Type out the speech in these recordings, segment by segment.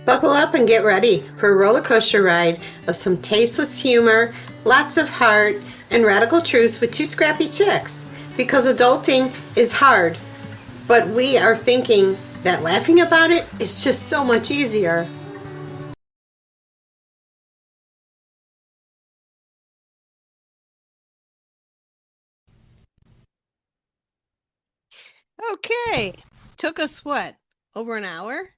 Buckle up and get ready for a roller coaster ride of some tasteless humor, lots of heart, and radical truth with two scrappy chicks. Because adulting is hard, but we are thinking that laughing about it is just so much easier. Okay. Took us what? Over an hour?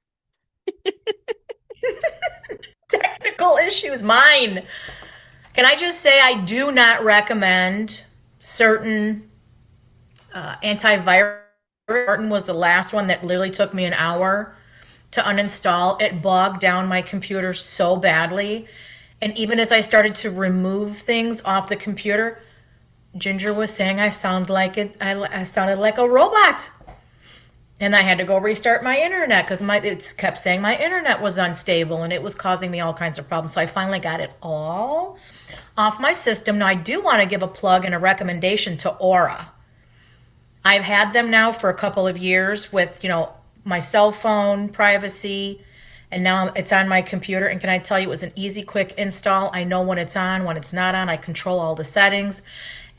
Technical issues. Mine. Can I just say I do not recommend certain antivirus. Martin was the last one that literally took me an hour to uninstall. It bogged down my computer so badly. And even as I started to remove things off the computer, Ginger was saying I sound like I sounded like a robot. And I had to go restart my internet because it kept saying my internet was unstable and it was causing me all kinds of problems. So I finally got it all off my system. Now I do want to give a plug and a recommendation to Aura. I've had them now for a couple of years with, my cell phone privacy, and now it's on my computer. And can I tell you, it was an easy, quick install. I know when it's on, when it's not on. I control all the settings.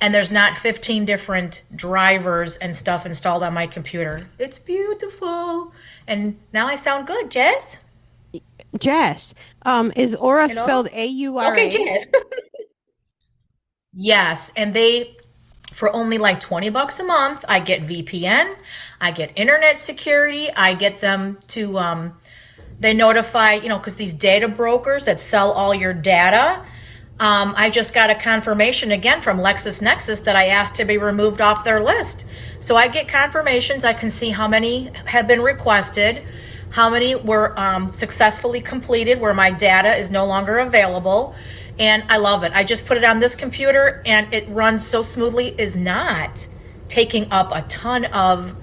And there's not 15 different drivers and stuff installed on my computer. It's beautiful. And now I sound good, Jess. Jess, is Aura You know? spelled Okay, A-U-R-A? Jess. Yes, and for only like 20 bucks a month, I get VPN, I get internet security, I get them to, they notify, because these data brokers that sell all your data, I just got a confirmation again from LexisNexis that I asked to be removed off their list. So I get confirmations. I can see how many have been requested, how many were successfully completed where my data is no longer available. And I love it. I just put it on this computer and it runs so smoothly, is not taking up a ton of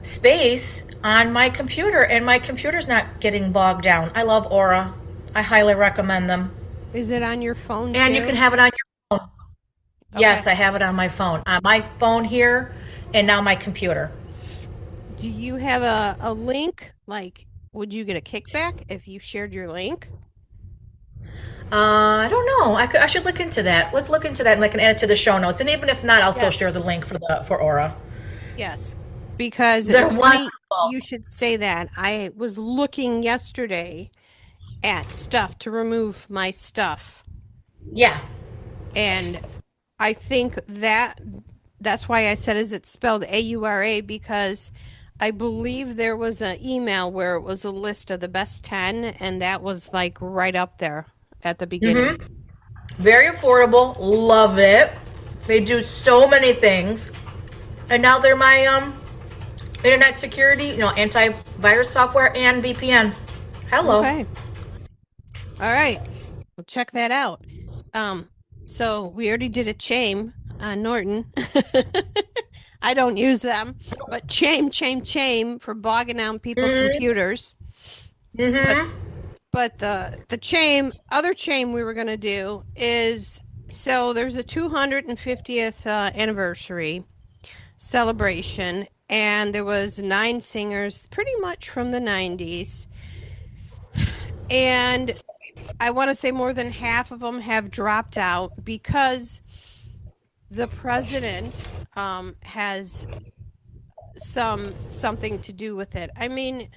space on my computer, and my computer's not getting bogged down. I love Aura. I highly recommend them. Is it on your phone And you can too? have it on your phone. Okay. Yes, I have it on my phone. On my phone here and now my computer. Do you have a link? Like, would you get a kickback if you shared your link? I don't know. I should look into that. Let's look into that and I can add it to the show notes. And even if not, I'll still Yes. share the link for Aura. Yes. Because They're it's funny wonderful. you should say that. I was looking yesterday at stuff to remove my stuff. Yeah. And I think that's why I said, is it spelled A-U-R-A? Because I believe there was an email where it was a list of the best 10, and that was like right up there at the beginning. Mm-hmm. Very affordable. Love it. They do so many things. And now they're my internet security, antivirus software and VPN. Hello. Okay. All right. We'll check that out. Um, so we already did a chame on Norton. I don't use them, but chame for bogging down people's Mm-hmm. computers. But Mm-hmm. but the chame other chame we were gonna do is, so there's a 250th anniversary celebration, and there was nine singers, pretty much from the 90s, and I want to say more than half of them have dropped out because the president has something to do with it. I mean,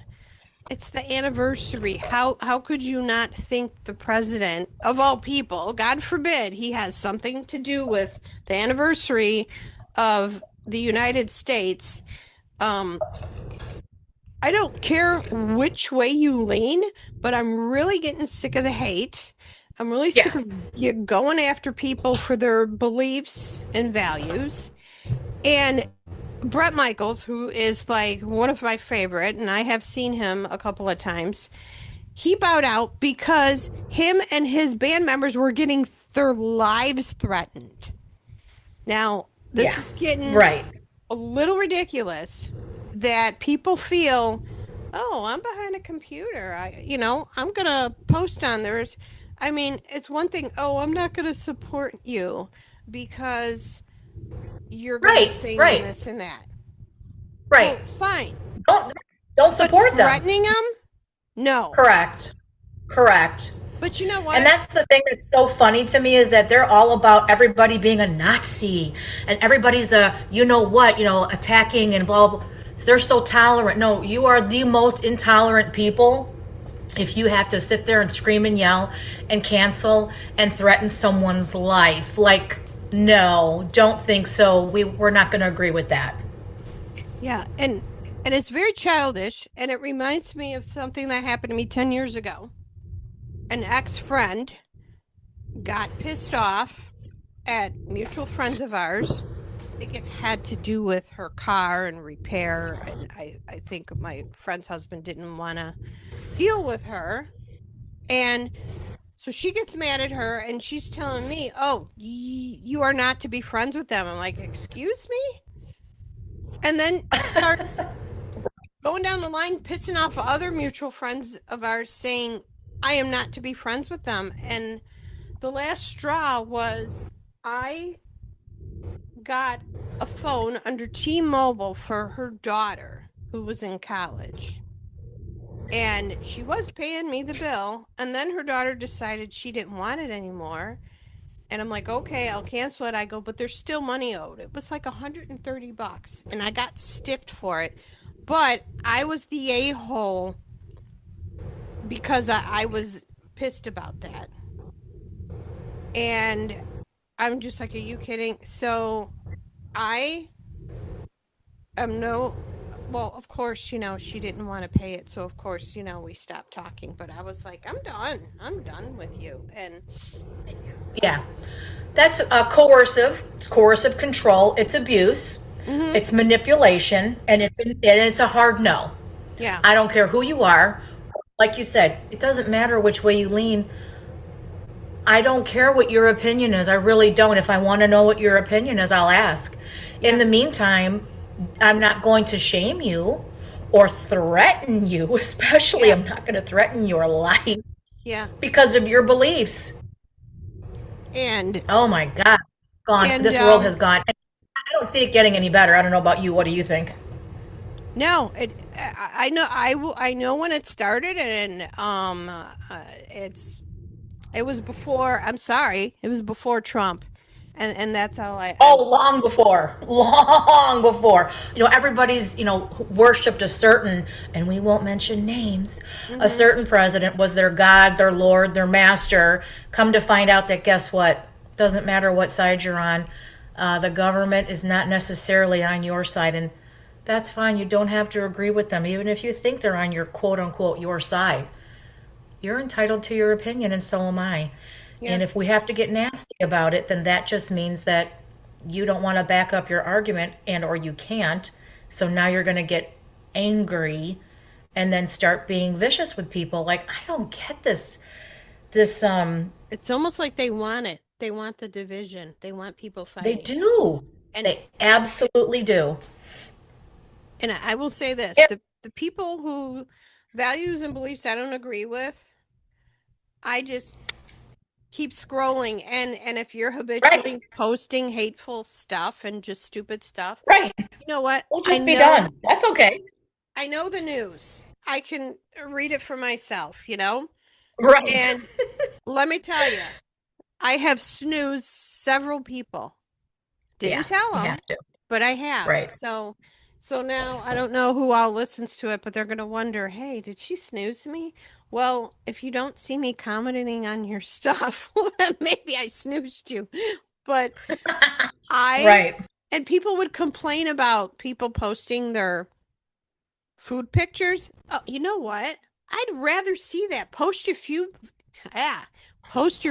it's the anniversary. How could you not think the president of all people, God forbid, he has something to do with the anniversary of the United States? Um, I don't care which way you lean, but I'm really getting sick of the hate. I'm really Yeah. sick of you going after people for their beliefs and values. And Brett Michaels, who is like one of my favorite, and I have seen him a couple of times, he bowed out because him and his band members were getting their lives threatened. Now, this Yeah. is getting Right. a little ridiculous that people feel, oh, I'm behind a computer. I'm gonna post on theirs. I mean, it's one thing, oh, I'm not gonna support you because you're gonna Right. sing Right. this and that. Right. Well, fine. Don't But support them. threatening them? No. Correct. Correct. But you know And what? that's the thing that's so funny to me is that they're all about everybody being a Nazi and everybody's a, you know what, attacking and blah, blah, blah. They're so tolerant. No, you are the most intolerant people if you have to sit there and scream and yell and cancel and threaten someone's life. Like, no, don't think so. We're not going to agree with that. Yeah, and it's very childish, and it reminds me of something that happened to me 10 years ago. An ex-friend got pissed off at mutual friends of ours. I think it had to do with her car and repair, and I think my friend's husband didn't want to deal with her. And so she gets mad at her and she's telling me, "Oh, you are not to be friends with them." I'm like, "Excuse me?" And then starts going down the line, pissing off other mutual friends of ours, saying, "I am not to be friends with them." And the last straw was I got a phone under T-Mobile for her daughter who was in college. And she was paying me the bill. And then her daughter decided she didn't want it anymore. And I'm like, okay, I'll cancel it. I go, but there's still money owed. It was like $130. And I got stiffed for it. But I was the a-hole because I was pissed about that. And I'm just like, are you kidding? So I am no, well, of course, she didn't want to pay it. So, of course, we stopped talking. But I was like, I'm done. I'm done with you. And Yeah. That's coercive. It's coercive control. It's abuse. mhm, It's manipulation, and it's a hard no. yeah, I don't care who you are. Like you said, it doesn't matter which way you lean. I don't care what your opinion is. I really don't. If I want to know what your opinion is, I'll ask. In yeah, the meantime, I'm not going to shame you or threaten you, especially yeah, I'm not going to threaten your life yeah. because of your beliefs. And, Oh my God. Gone. and, This world has gone. I don't see it getting any better. I don't know about you. What do you think? no, I know, I know when it started and, it was before, I'm sorry, it was before Trump. And that's all I Oh, long before, long before. Everybody's, worshipped a certain, and we won't mention names, a mm-hmm, certain president was their God, their Lord, their master. Come to find out that guess what? Doesn't matter what side you're on. The government is not necessarily on your side, and that's fine. You don't have to agree with them, even if you think they're on your quote unquote your side. You're entitled to your opinion, and so am I. yeah. And if we have to get nasty about it, then that just means that you don't want to back up your argument and or you can't. So now you're going to get angry and then start being vicious with people. Like, I don't get this. It's almost like they want it. They want the division. They want people They fighting. do. And They absolutely do. and I will say this, Yeah, the people who values and beliefs I don't agree with, I just keep scrolling. And if you're right, habitually posting hateful stuff and just stupid stuff, right. you know what? We'll I just be know done. That's okay. I know the news. I can read it for myself. Right. And let me tell you, I have snoozed several people. Yeah, Didn't tell you have them, to. but I have. Right. So now I don't know who all listens to it, but they're going to wonder, "Hey, did she snooze me?" Well, if you don't see me commenting on your stuff, then maybe I snoozed you. But I Right. and people would complain about people posting their food pictures. Oh, you know what? I'd rather see that. Post your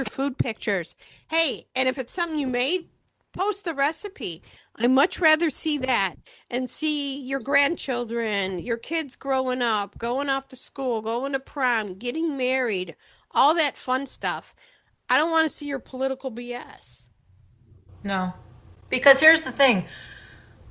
food pictures. Hey, and if it's something you made, post the recipe. I much rather see that and see your grandchildren, your kids growing up, going off to school, going to prom, getting married, all that fun stuff. I don't want to see your political BS. No. Because here's the thing.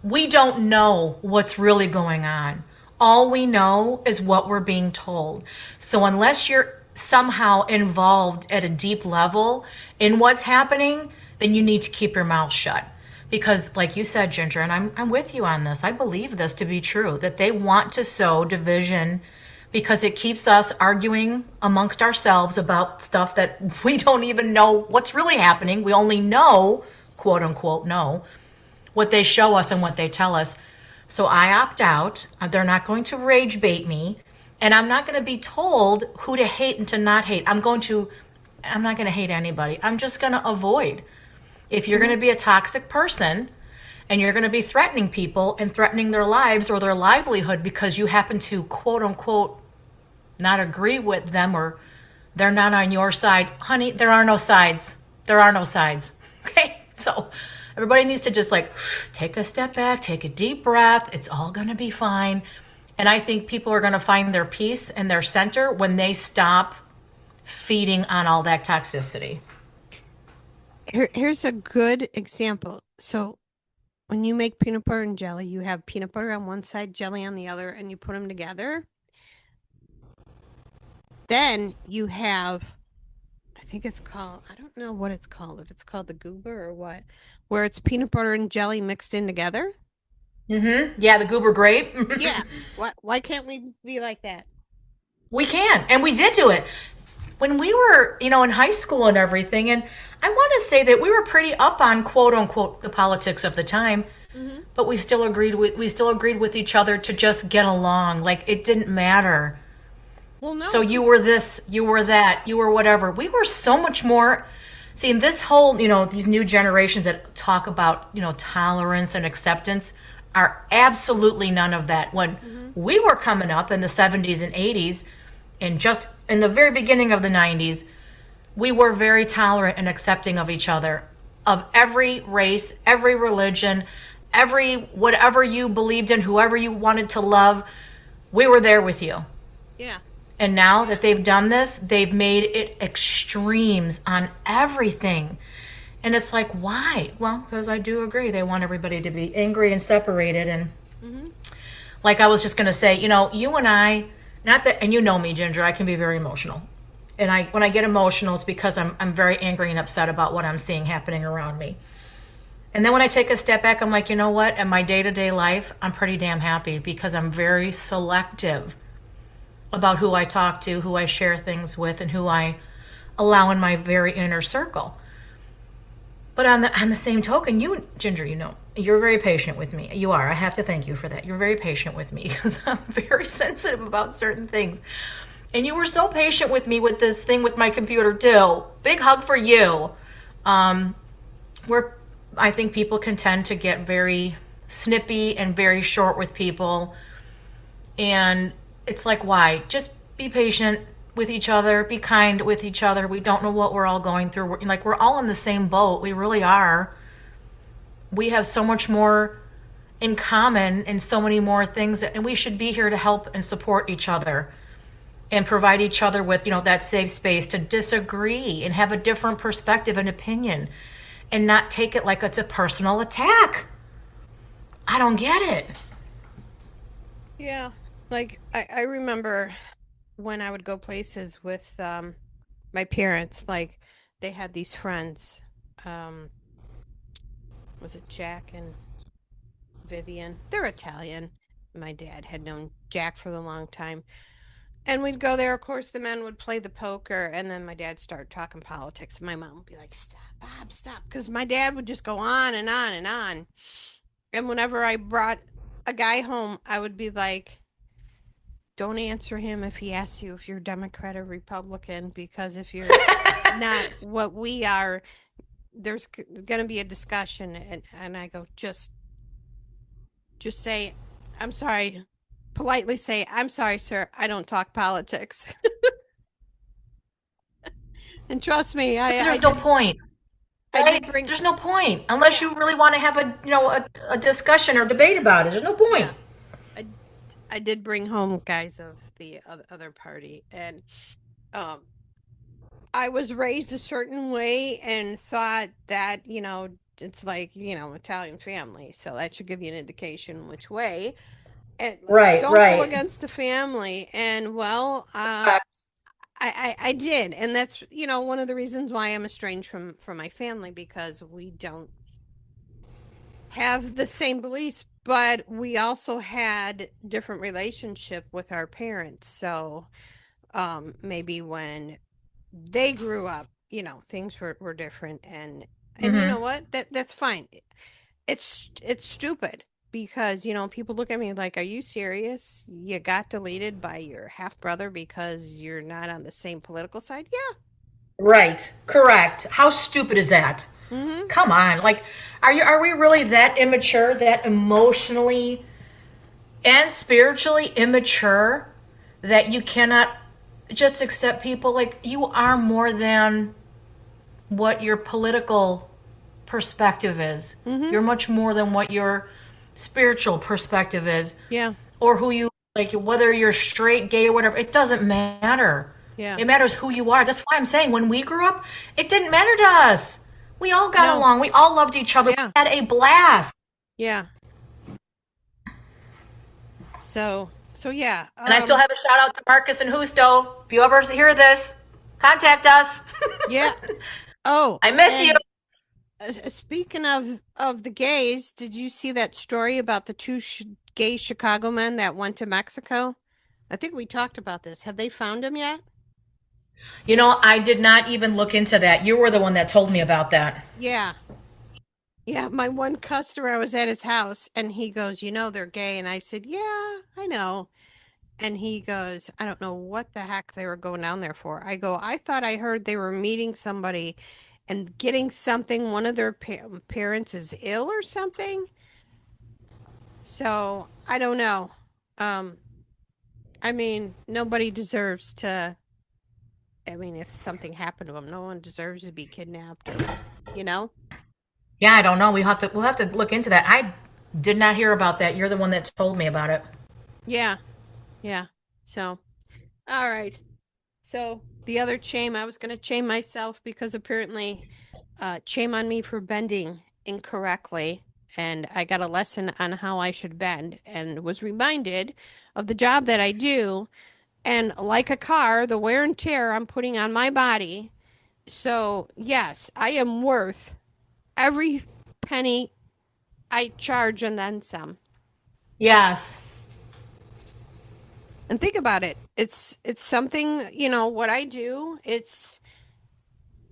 We don't know what's really going on. All we know is what we're being told. So unless you're somehow involved at a deep level in what's happening, then you need to keep your mouth shut. Because like you said, Ginger, and I'm with you on this. I believe this to be true, that they want to sow division because it keeps us arguing amongst ourselves about stuff that we don't even know what's really happening. We only know, quote unquote, know what they show us and what they tell us. So I opt out. They're not going to rage bait me. And I'm not going to be told who to hate and to not hate. I'm not going to hate anybody. I'm just going to avoid. If you're going to be a toxic person and you're going to be threatening people and threatening their lives or their livelihood because you happen to, quote unquote, not agree with them or they're not on your side, honey, there are no sides. There are no sides. Okay? So everybody needs to just like take a step back, take a deep breath. It's all going to be fine. And I think people are going to find their peace and their center when they stop feeding on all that toxicity. Here's a good example. So when you make peanut butter and jelly, you have peanut butter on one side, jelly on the other, and you put them together. Then you have, I think it's called, I don't know what it's called, if it's called the goober or what, where it's peanut butter and jelly mixed in together. Yeah, the goober grape. Yeah. Why can't we be like that? We can, and we did do it when we were, in high school and everything. And I want to say that we were pretty up on quote unquote the politics of the time, but we still agreed with each other to just get along. Like it didn't matter. Well, no. So you were this, you were that, you were whatever. We were so much more. See, in this whole, these new generations that talk about, tolerance and acceptance are absolutely none of that. When we were coming up in the 70s and 80s, and just in the very beginning of the 90s, we were very tolerant and accepting of each other, of every race, every religion, every whatever you believed in, whoever you wanted to love, we were there with you. Yeah. And now that they've done this, they've made it extremes on everything. And it's like, why? Well, because I do agree. They want everybody to be angry and separated. And like I was just going to say, you and I, not that, and you know me, Ginger, I can be very emotional. And when I get emotional, it's because I'm very angry and upset about what I'm seeing happening around me. And then when I take a step back, I'm like, you know what? In my day-to-day life, I'm pretty damn happy because I'm very selective about who I talk to, who I share things with, and who I allow in my very inner circle. But on the same token, you, Ginger, you're very patient with me. You are. I have to thank you for that. You're very patient with me because I'm very sensitive about certain things. And you were so patient with me with this thing with my computer too. Big hug for you. Where I think people can tend to get very snippy and very short with people. And it's like, why? Just be patient with each other, be kind with each other. We don't know what we're all going through. We're all in the same boat. We really are. We have so much more in common and so many more things, and we should be here to help and support each other and provide each other with, that safe space to disagree and have a different perspective and opinion and not take it like it's a personal attack. I don't get it. Yeah. Like I remember when I would go places with my parents, like they had these friends. Um, was it Jack and Vivian? They're Italian. My dad had known Jack for a long time. And we'd go there. Of course, the men would play the poker, and then my dad started talking politics. And my mom would be like, "Stop, Bob, stop," because my dad would just go on and on and on. And whenever I brought a guy home, I would be like, "Don't answer him if he asks you if you're Democrat or Republican, because if you're not what we are, there's going to be a discussion." And I go, just say, "I'm sorry." Politely say, "I'm sorry, sir. I don't talk politics." And trust me, There's no point. I Right? did bring, There's no point unless you really want to have a discussion or debate about it. There's no point. yeah, I, I did bring home guys of the other party, and um, I was raised a certain way and thought that, it's like, Italian family, so that should give you an indication which way. And Right, don't go right. against the family. And well, Correct. I did, and that's one of the reasons why I'm estranged from my family, because we don't have the same beliefs. but we also had different relationship with our parents. So maybe when they grew up, things were different, and you know Mm-hmm. what? That's fine. It's stupid because, people look at me like, "Are you serious? You got deleted by your half brother because you're not on the same political side?" Right. Correct. How stupid is that? Yeah. Mhm. Come on. Like, are we really that immature, that emotionally and spiritually immature that you cannot just accept people? Like, you are more than what your political perspective is. Mhm. You're much more than what your spiritual perspective is, Yeah. or who you like, whether you're straight, gay, or whatever. It doesn't matter. Yeah. It matters who you are. That's why I'm saying when we grew up, it didn't matter to us. We all got No. along. We all loved each other. Yeah. We had a blast. Yeah. So yeah. And I still have a shout out to Marcus and Husto. If you ever hear this, contact us. Yeah. Oh, I miss you. and speaking of the gays, did you see that story about the two gay Chicago men that went to Mexico? I think we talked about this. Have they found him yet? You know, I did not even look into that. You were the one that told me about that. Yeah. Yeah, my one customer, I was at his house and he goes, they're gay. And I said, yeah, I know. And he goes, I don't know what the heck they were going down there for. I go, I thought I heard they were meeting somebody and getting something. One of their parents is ill or something. So I don't know. Um, I mean, nobody deserves to. I mean, if something happened to them, no one deserves to be kidnapped or, you know? Yeah, I don't know. We'll have to look into that. I did not hear about that. You're the one that told me about it. Yeah, yeah. So, all right. So the other chame, I was going to chame myself because apparently, shame on me for bending incorrectly. And I got a lesson on how I should bend and was reminded of the job that I do. And like a car, the wear and tear I'm putting on my body. So, yes, I am worth every penny I charge and then some. Yes. And think about it. It's something, what I do,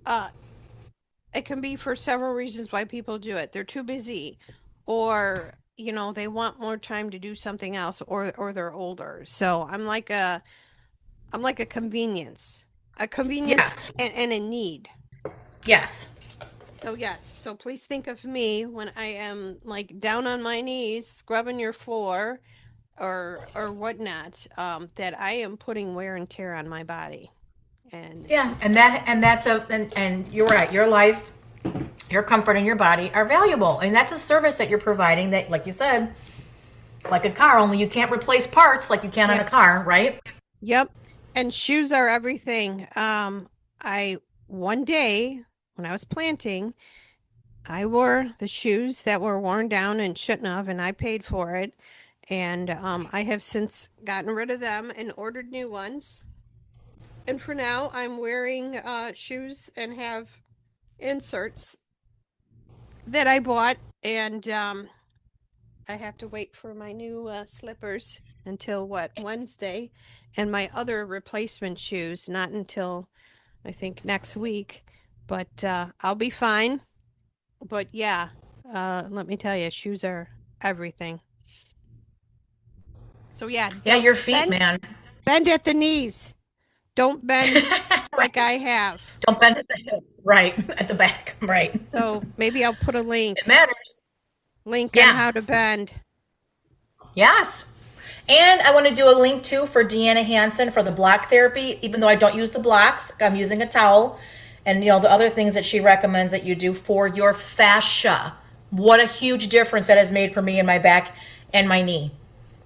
uh it can be for several reasons why people do it. They're too busy, or they want more time to do something else, or they're older. So I'm like a convenience. A convenience Yes. and a need. Yes. So yes, so please think of me when I am like down on my knees scrubbing your floor or whatnot, that I am putting wear and tear on my body. And it's Yeah, and you're right. Your life, your comfort, and your body are valuable, and that's a service that you're providing. That, like you said, like a car, only you can't replace parts like you can on yeah, a car, right? yep. And shoes are everything. I one day when I was planting, I wore the shoes that were worn down and shouldn't have, and I paid for it. And I have since gotten rid of them and ordered new ones. And for now, I'm wearing shoes and have inserts that I bought, and I have to wait for my new slippers until what, Wednesday, and my other replacement shoes not until I think next week. But I'll be fine. But yeah, let me tell you, shoes are everything. So yeah, Yeah, don't your feet, bend man. bend at the knees. Don't bend like Right. I have. Don't bend at the hip. Right at the back. Right. So maybe I'll put a It link matters. link on Yeah. how to bend. Yes. And I want to do a link too for Deanna Hansen for the block therapy. Even though I don't use the blocks, I'm using a towel. And the other things that she recommends that you do for your fascia. What a huge difference that has made for me in my back and my knee.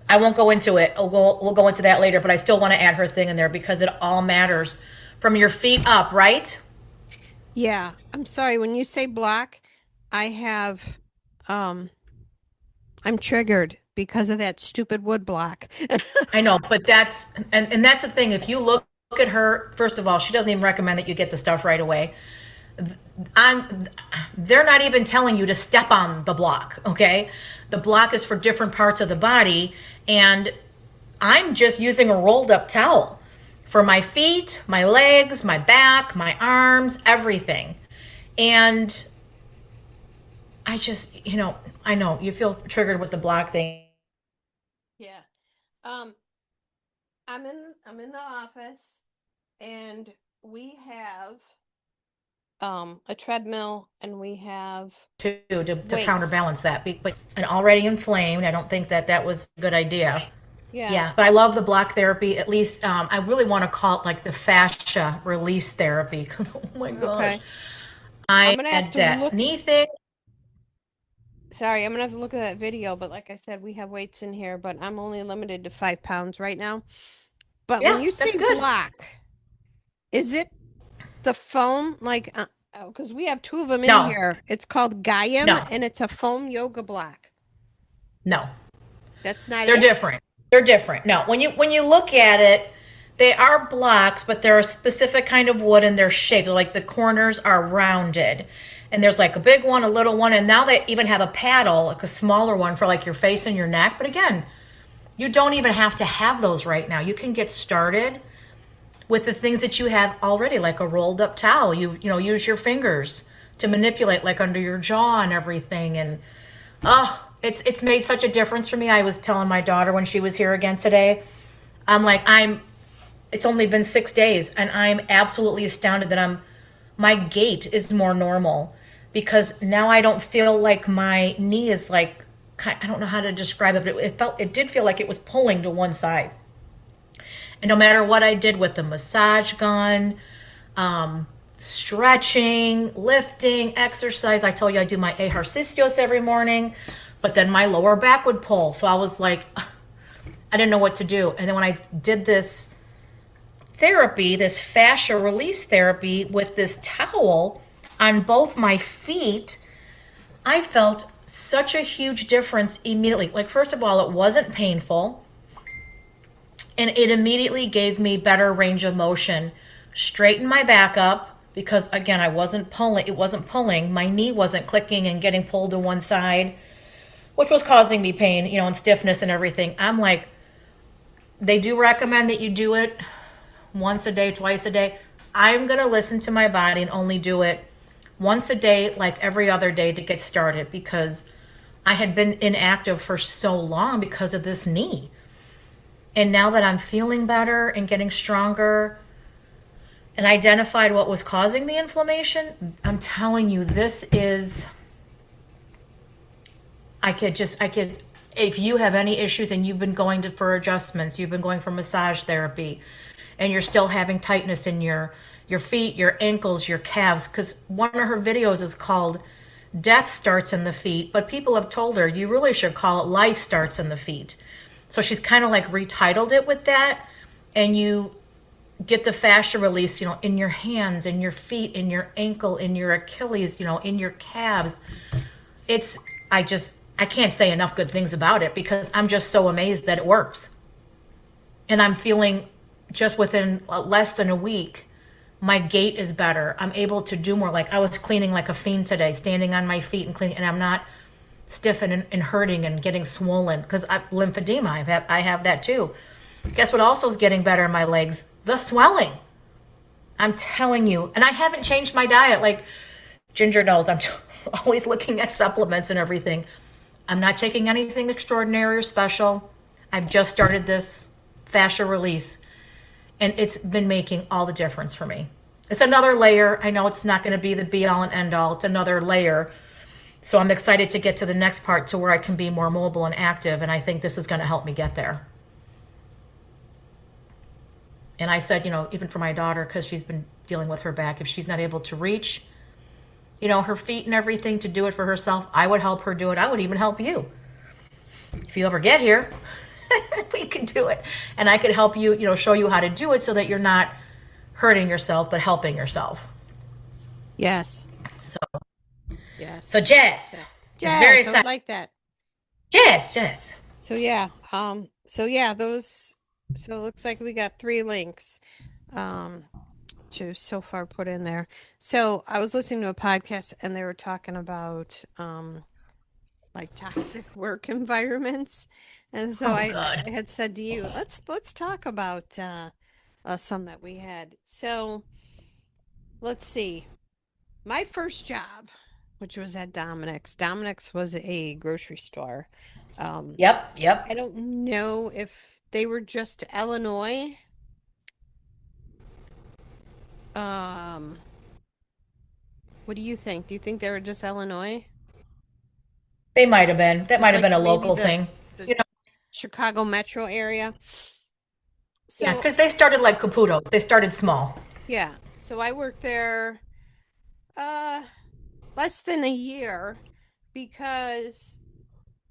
I won't go into it. We'll go into that later, but I still want to add her thing in there because it all matters from your feet up, right? Yeah, I'm sorry. When you say block, I have, um, I'm triggered because of that stupid wood block. I know, but that's the thing. If you look at her, first of all, she doesn't even recommend that you get the stuff right away. I'm they're not even telling you to step on the block, okay? The block is for different parts of the body, and I'm just using a rolled up towel for my feet, my legs, my back, my arms, everything. And I just, I know you feel triggered with the block thing. Yeah. Um, I'm in the office, and we have a treadmill, and we have To weights. counterbalance that. But and already inflamed, I don't think that was a good idea. Yeah. Yeah, but I love the block therapy. At least I really want to call it like the fascia release therapy. 'Cause, oh my gosh, Okay. I'm I gonna have had to that look. knee thing. Sorry, I'm gonna have to look at that video. But like I said, we have weights in here, but I'm only limited to 5 pounds right now. But when Yeah, you that's say good. block, is it the foam? Like, because we have two of them in No, here. It's called Gaiam, no, and it's a foam yoga block. no. That's not They're it? different. They're different. No, when you look at it, they are blocks, but they're a specific kind of wood and they're shaped. Like the corners are rounded. And there's like a big one, a little one, and now they even have a paddle, like a smaller one for like your face and your neck. But again, you don't even have to have those right now. You can get started with the things that you have already, like a rolled up towel. You use your fingers to manipulate like under your jaw and everything. And oh, it's made such a difference for me. I was telling my daughter when she was here again today, I'm like, it's only been 6 days and I'm absolutely astounded that my gait is more normal because now I don't feel like my knee is like, I don't know how to describe it, but it did feel like it was pulling to one side. And no matter what I did with the massage gun, stretching, lifting, exercise. I tell you, I do my ejercicios every morning, but then my lower back would pull. So I was like, I didn't know what to do. And then when I did this therapy, this fascia release therapy with this towel on both my feet, I felt such a huge difference immediately. Like, first of all, it wasn't painful, and it immediately gave me better range of motion. Straightened my back up because again, it wasn't pulling. My knee wasn't clicking and getting pulled to one side, which was causing me pain, and stiffness and everything. I'm like, they do recommend that you do it once a day, twice a day. I'm going to listen to my body and only do it once a day, like every other day to get started because I had been inactive for so long because of this knee. And now that I'm feeling better and getting stronger and identified what was causing the inflammation, I'm telling you, if you have any issues and you've been going for adjustments, you've been going for massage therapy, and you're still having tightness in your feet, your ankles, your calves, because one of her videos is called Death Starts in the Feet, but people have told her you really should call it Life Starts in the Feet. So she's kind of like retitled it with that, and you get the fascia release, in your hands, in your feet, in your ankle, in your Achilles, in your calves. It's, I can't say enough good things about it because I'm just so amazed that it works. And I'm feeling just within less than a week, my gait is better. I'm able to do more. Like I was cleaning like a fiend today, standing on my feet and cleaning, and I'm not stiff and hurting and getting swollen because lymphedema. I have that too. Guess what also is getting better in my legs? The swelling. I'm telling you. And I haven't changed my diet. Like Ginger knows, I'm always looking at supplements and everything. I'm not taking anything extraordinary or special. I've just started this fascia release, and it's been making all the difference for me. It's another layer. I know it's not going to be the be all and end all. It's another layer. So I'm excited to get to the next part to where I can be more mobile and active, and I think this is going to help me get there. And I said, even for my daughter, because she's been dealing with her back, if she's not able to reach, her feet and everything to do it for herself, I would help her do it. I would even help you. If you ever get here, we can do it. And I could help you, show you how to do it so that you're not hurting yourself, but helping yourself. Yes. So, Yes. Jess, it's very Yes, I would exciting. like that. Jess. So yeah, those. So it looks like we got 3 links. Um, to so far put in there. So I was listening to a podcast and they were talking about like toxic work environments. And so Oh, I God. had said to you, let's talk about some that we had. So let's see. My first job, which was at Dominic's. Dominic's was a grocery store. Um, Yep, yep. I don't know if they were just Illinois. Um, what do you think? Do you think they were just Illinois? They might have been. That It's might have like been a maybe local thing. the You know, Chicago metro area. yeah, So because they started like Caputo's. They started small. yeah, so I worked there uh less than a year because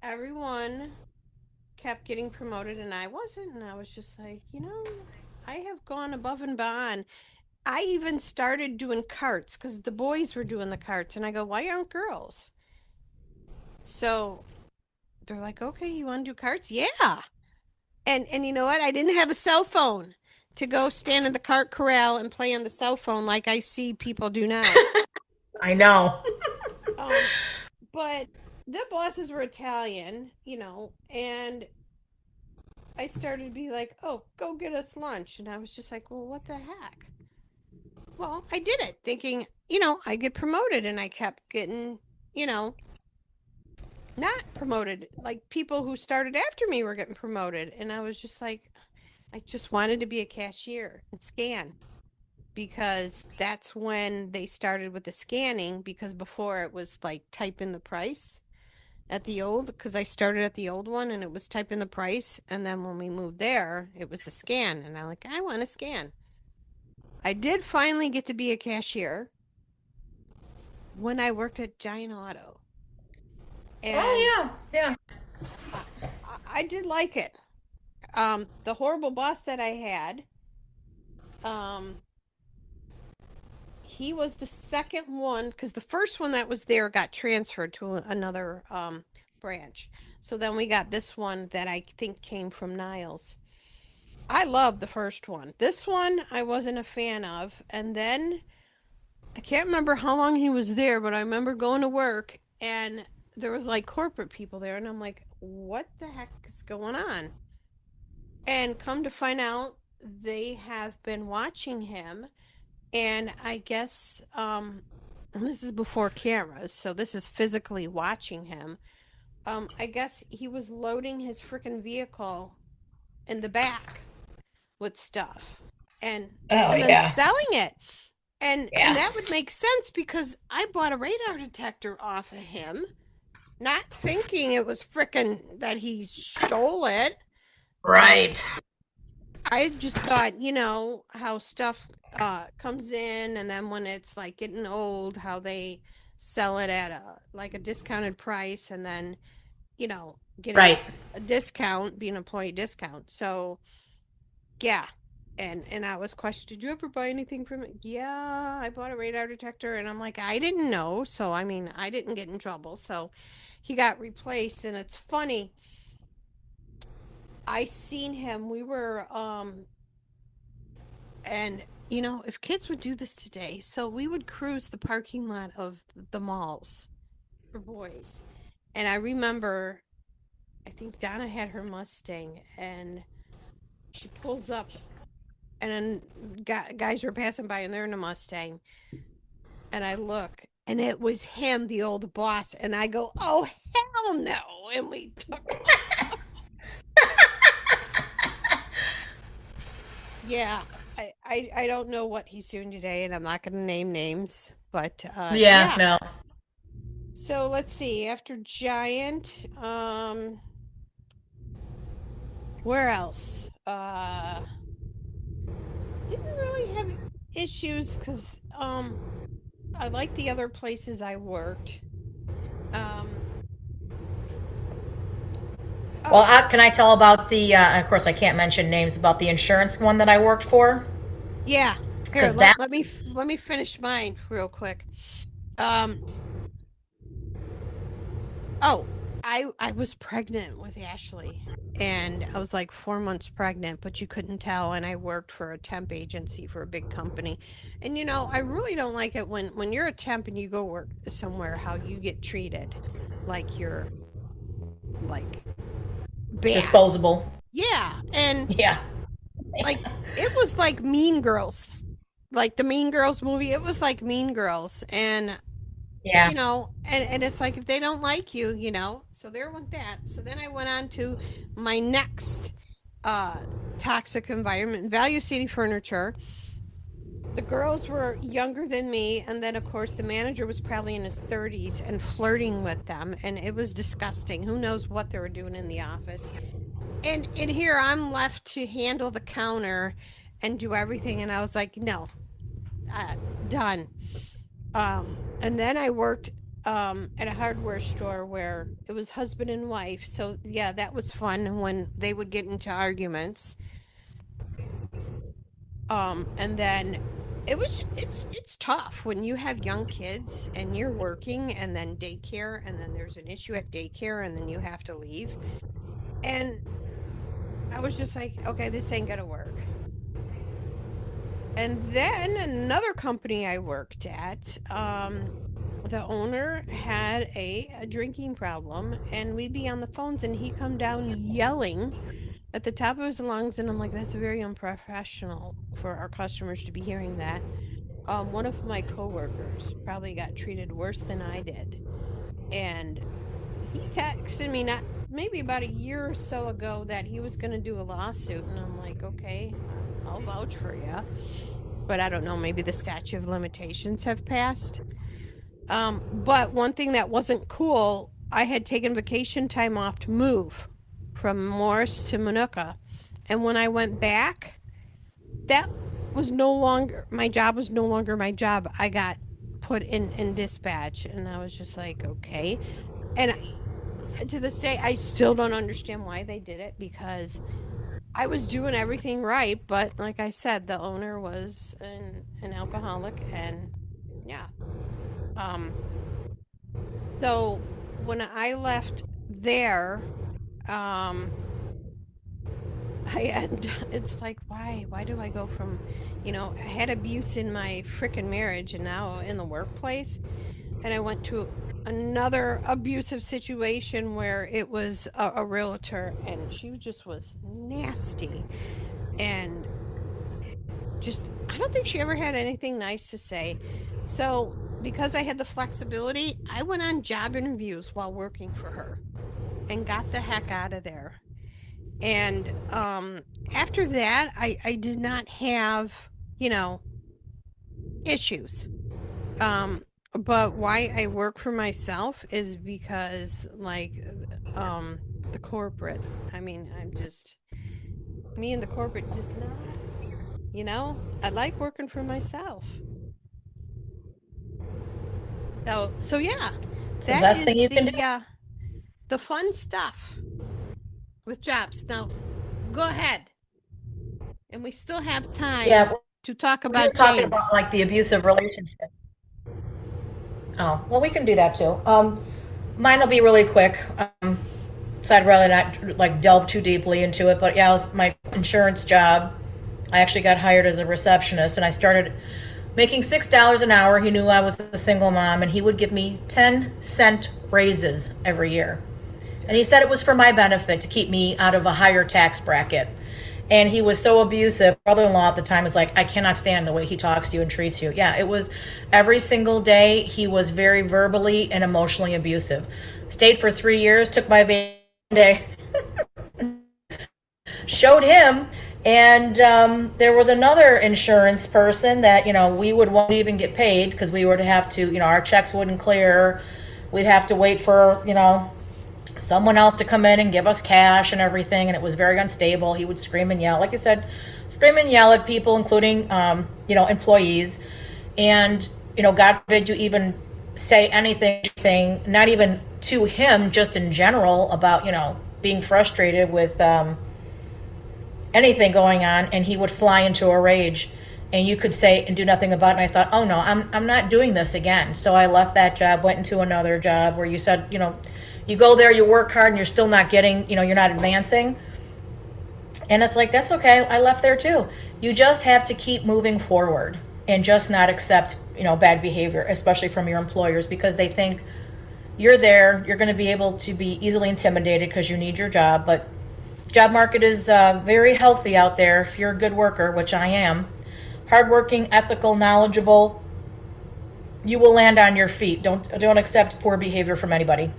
everyone kept getting promoted and I wasn't, and I was just like, I have gone above and beyond. I even started doing carts because the boys were doing the carts, and I go, why aren't girls? So they're like, okay, you want to do carts? Yeah. And you know what? I didn't have a cell phone to go stand in the cart corral and play on the cell phone like I see people do now. I know. Um, but the bosses were Italian, and I started to be like, oh, go get us lunch. And I was just like, well, what the heck? Well, I did it thinking, I get promoted, and I kept getting, you know, not promoted. Like people who started after me were getting promoted. And I was just like, I just wanted to be a cashier and scan because that's when they started with the scanning because before it was like type in the price at the old because I started at the old one and it was type in the price and then when we moved there it was the scan and I'm like I want to scan. I did finally get to be a cashier when I worked at Giant Auto and Oh, yeah, yeah. I, I did like it. The horrible boss that I had, um, he was the second one because the first one that was there got transferred to another branch. So then we got this one that I think came from Niles. I loved the first one. This one I wasn't a fan of. And then I can't remember how long he was there, but I remember going to work and there was like corporate people there and I'm like, what the heck is going on? And come to find out they have been watching him and I guess and this is before cameras, so this is physically watching him. I guess he was loading his freaking vehicle in the back with stuff Oh, and then yeah. selling it. And Yeah. that would make sense because I bought a radar detector off of him, not thinking it was freaking that he stole it. Um, Right. I just thought, how stuff comes in and then when it's like getting old, how they sell it at a discounted price and then, get Right. a discount, being employee discount. So yeah. And I was questioned, did you ever buy anything from it? Yeah, I bought a radar detector and I'm like, I didn't know. So I mean I didn't get in trouble. So he got replaced and it's funny. I seen him. We were and if kids would do this today, so we would cruise the parking lot of the malls for boys. And I remember, I think Donna had her Mustang, and she pulls up, and then guys were passing by, and they're in a Mustang. And I look, and it was him, the old boss. And I go, oh, hell no. And we took off. Yeah. I don't know what he's doing today, and I'm not going to name names, but Yeah, yeah. no. So let's see. After Giant, where else? Didn't really have issues because I like the other places I worked. Um, Well, oh can I tell about of course, I can't mention names, about the insurance one that I worked for? yeah. Here, Because that let me finish mine real quick. Um, oh. I was pregnant with Ashley, and I was like 4 months pregnant, but you couldn't tell. And I worked for a temp agency for a big company. And I really don't like it when you're a temp and you go work somewhere, how you get treated like you're like bad. Disposable. Yeah. And Yeah. like it was like Mean Girls, like the Mean Girls movie. It was like Mean Girls. And Yeah. and it's like if they don't like you, so there went that. So then I went on to my next uh toxic environment, Value City Furniture. The girls were younger than me, and then of course the manager was probably in his 30s and flirting with them, and it was disgusting. Who knows what they were doing in the office. And here I'm left to handle the counter and do everything, and I was like, no, uh, done. And then I worked at a hardware store where it was husband and wife. So yeah, that was fun when they would get into arguments. And then it's tough when you have young kids and you're working and then daycare and then there's an issue at daycare and then you have to leave. And I was just like, okay, this ain't gonna work. And then another company I worked at, the owner had a drinking problem, and we'd be on the phones, and he'd come down yelling at the top of his lungs, and I'm like, that's very unprofessional for our customers to be hearing that. One of my coworkers probably got treated worse than I did, and he texted me not maybe about a year or so ago that he was going to do a lawsuit, and I'm like, okay, I'll vouch for you, but I don't know, maybe the statute of limitations have passed. But one thing that wasn't cool, I had taken vacation time off to move from Morris to Manuka. And when I went back, that was no longer my job, was no longer my job. I got put in dispatch, and I was just like, okay. And to this day, I still don't understand why they did it, because I was doing everything right, but like I said, the owner was an alcoholic, and yeah. Um, so when I left there, um, it's like, why do I go from, I had abuse in my freaking marriage and now in the workplace, and I went to another abusive situation where it was a realtor, and she just was nasty, and just I don't think she ever had anything nice to say. So because I had the flexibility, I went on job interviews while working for her and got the heck out of there. And after that, I did not have, issues. Um, but why I work for myself is because, like, the corporate. I mean, I'm just me and the corporate just not. I like working for myself. So yeah, It's the that best thing is you can do. the fun stuff with jobs. Now, go ahead, and we still have time Yeah, to talk we were about talking about James. like the abusive relationships. Oh, well, we can do that too. Mine will be really quick. So I'd rather not like delve too deeply into it. But yeah, it was my insurance job. I actually got hired as a receptionist, and I started making $6 an hour. He knew I was a single mom, and he would give me 10-cent raises every year. And he said it was for my benefit to keep me out of a higher tax bracket. And he was so abusive. Brother-in-law at the time was like, I cannot stand the way he talks to you and treats you. Yeah, it was every single day. He was very verbally and emotionally abusive. Stayed for 3 years, took my vacation day, showed him, and there was another insurance person that we would won't even get paid because we would have to our checks wouldn't clear. We'd have to wait for someone else to come in and give us cash and everything, and it was very unstable. He would scream and yell, like I said, scream and yell at people, including employees. And God forbid you even say anything, not even to him, just in general, about being frustrated with anything going on, and he would fly into a rage, and you could say and do nothing about it. And I thought, oh no, I'm not doing this again. So I left that job, went into another job where you said You go there, you work hard, and you're still not getting, you're not advancing. And it's like, that's okay. I left there too. You just have to keep moving forward and just not accept, bad behavior, especially from your employers, because they think you're there, you're going to be able to be easily intimidated because you need your job. But job market is very healthy out there if you're a good worker, which I am. Hardworking, ethical, knowledgeable, you will land on your feet. Don't accept poor behavior from anybody.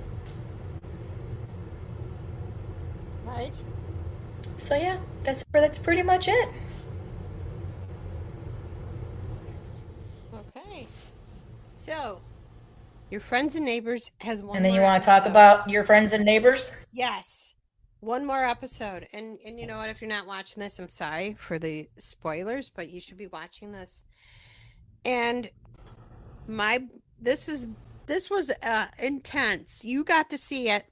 Right. So yeah, that's pretty much it. Okay. So, your friends and neighbors has one And then you more want to talk episode. about your friends and neighbors? Yes. One more episode. And you know what, if you're not watching this, I'm sorry for the spoilers, but you should be watching this. And my this was intense. You got to see it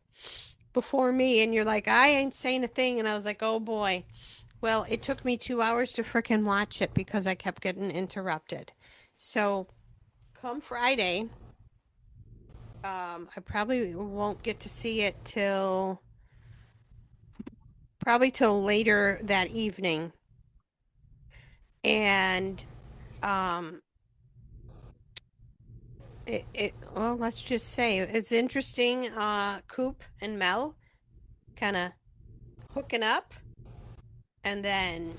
before me and you're like, I ain't saying a thing, and I was like, oh boy. Well, it took me 2 hours to frickin' watch it because I kept getting interrupted. So come Friday, I probably won't get to see it till probably till later that evening. And um well, let's just say it's interesting, Coop and Mel kind of hooking up and then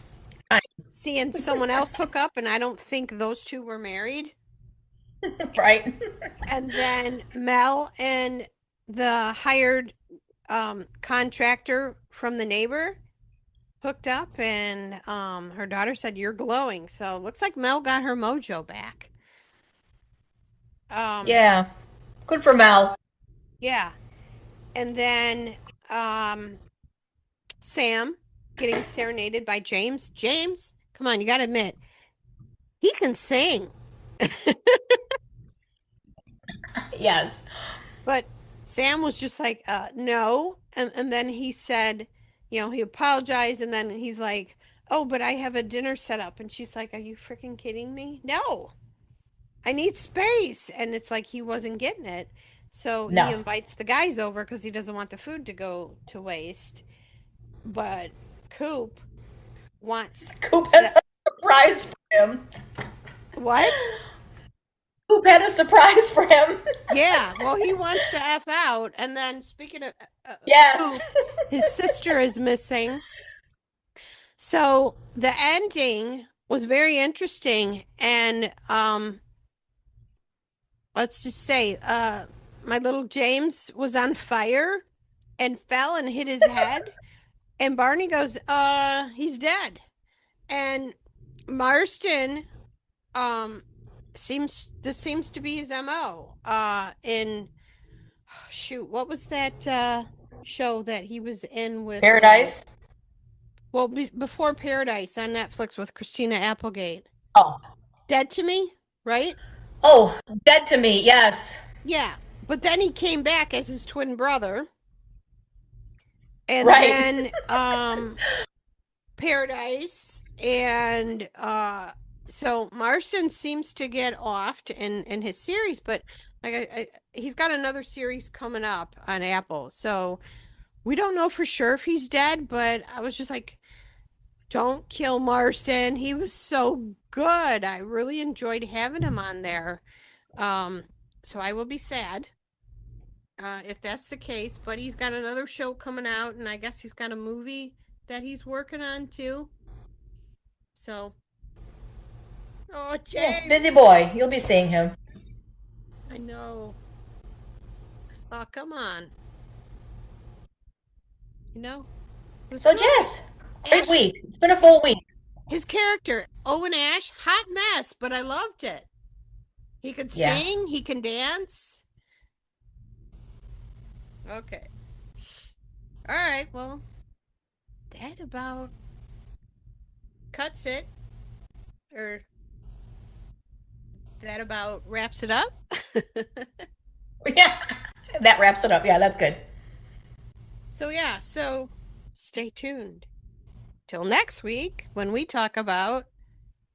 seeing someone else hook up, and I don't think those two were married. Right? And then Mel and the hired contractor from the neighbor hooked up, and her daughter said, "You're glowing." So it looks like Mel got her mojo back. Um, Yeah. Good for Mel. yeah. And then Sam getting serenaded by James. James, come on, you got to admit, he can sing. Yes. But Sam was just like, no. And then he said, he apologized. And then he's like, oh, but I have a dinner set up. And she's like, are you freaking kidding me? No, I need space. And it's like he wasn't getting it. So he No. invites the guys over because he doesn't want the food to go to waste. But Coop wants Coop has the a surprise for him. what? Coop had a surprise for him. Yeah, well, he wants the F out. And then speaking of Yes. Coop, his sister is missing. So the ending was very interesting, and let's just say my little James was on fire and fell and hit his head, and Barney goes, he's dead. And Marston um seems to be his MO. In shoot, what was that show that he was in with Paradise. well, before Paradise on Netflix with Christina Applegate? Oh. Dead to Me, right? Oh, dead to me. Yes. Yeah. But then he came back as his twin brother. And Right. then Paradise, and so Marston seems to get off in his series, but like he's got another series coming up on Apple. So we don't know for sure if he's dead, but I was just like, don't kill Marston. He was so good. I really enjoyed having him on there. So I will be sad if that's the case. But he's got another show coming out, and I guess he's got a movie that he's working on too. So, oh, Yes, James, busy boy. You'll be seeing him. I know. Oh, come on. It was So, good. Jess, great Ash, week. It's been a full week. his character, Owen Ash, hot mess, but I loved it. He could Yeah. sing, he can dance. Okay. All right, well, that about cuts it, or that about wraps it up. Yeah. That wraps it up. Yeah, that's good. So, yeah, so stay tuned till next week when we talk about,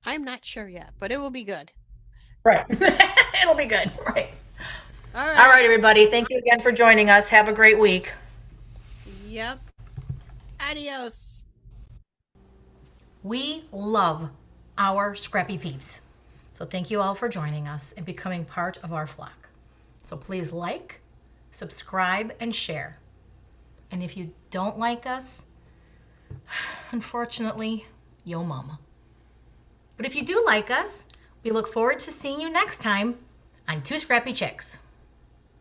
I'm not sure yet, but it will be good. Right. It'll be good. Right. All right, everybody. Thank you again for joining us. Have a great week. Yep. Adios. We love our scrappy peeps. So thank you all for joining us and becoming part of our flock. So please like, subscribe, and share. And if you don't like us, unfortunately, yo mama. But if you do like us, we look forward to seeing you next time on Two Scrappy Chicks.